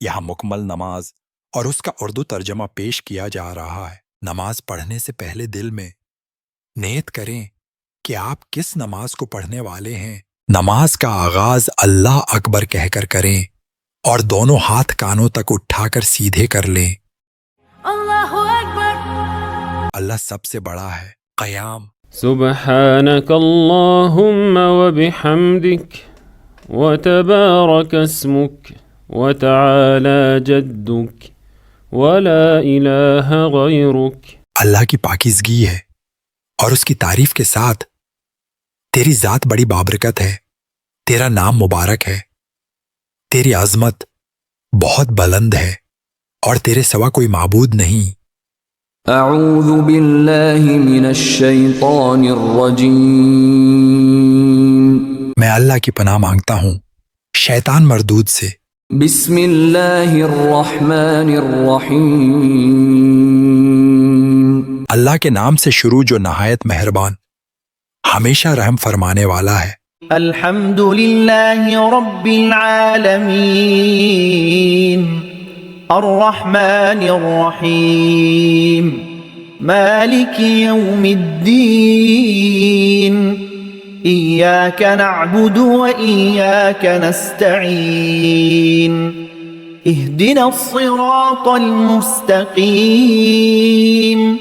یہاں مکمل نماز اور اس کا اردو ترجمہ پیش کیا جا رہا ہے۔ نماز پڑھنے سے پہلے دل میں نیت کریں کہ آپ کس نماز کو پڑھنے والے ہیں۔ نماز کا آغاز اللہ اکبر کہہ کر کریں اور دونوں ہاتھ کانوں تک اٹھا کر سیدھے کر لیں۔ اللہ اکبر۔ اللہ سب سے بڑا ہے۔ قیام۔ سبحانك اللهم وبحمدك وتبارك اسمك وتعالى جدك ولا إله غيرك۔ اللہ کی پاکیزگی ہے اور اس کی تعریف کے ساتھ تیری ذات بڑی بابرکت ہے، تیرا نام مبارک ہے، تیری عظمت بہت بلند ہے اور تیرے سوا کوئی معبود نہیں۔ اعوذ باللہ من الشیطان الرجیم۔ میں اللہ کی پناہ مانگتا ہوں شیطان مردود سے۔ بسم اللہ الرحمن الرحیم۔ اللہ کے نام سے شروع جو نہایت مہربان ہمیشہ رحم فرمانے والا ہے۔ الحمد للہ رب العالمین الرحمن الرحیم مالک یوم الدین ایاک نعبد و ایاک نستعین اہدنا الصراط المستقیم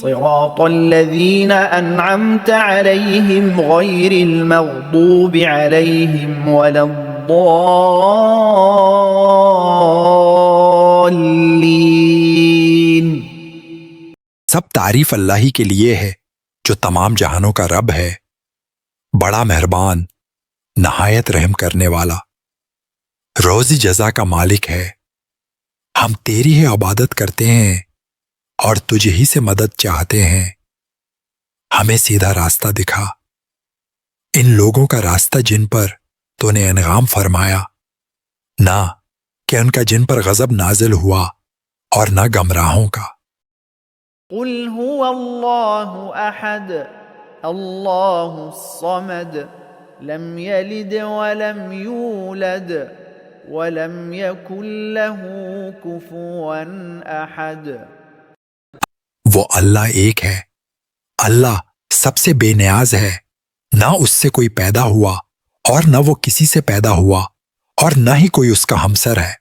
صراط الذین انعمت علیہم غیر المغضوب علیہم ولا الضالین۔ سب تعریف اللہ ہی کے لیے ہے جو تمام جہانوں کا رب ہے، بڑا مہربان، نہایت رحم کرنے والا، روزی جزا کا مالک ہے۔ ہم تیری ہی عبادت کرتے ہیں اور تجھ ہی سے مدد چاہتے ہیں۔ ہمیں سیدھا راستہ دکھا، ان لوگوں کا راستہ جن پر تو نے انعام فرمایا، نہ کہ ان کا جن پر غضب نازل ہوا اور نہ گمراہوں کا۔ قل هو اللہ احد اللہ الصمد لم یلد ولم یولد ولم یکن له کفوا احد۔ وہ اللہ ایک ہے، اللہ سب سے بے نیاز ہے، نہ اس سے کوئی پیدا ہوا اور نہ وہ کسی سے پیدا ہوا اور نہ ہی کوئی اس کا ہمسر ہے۔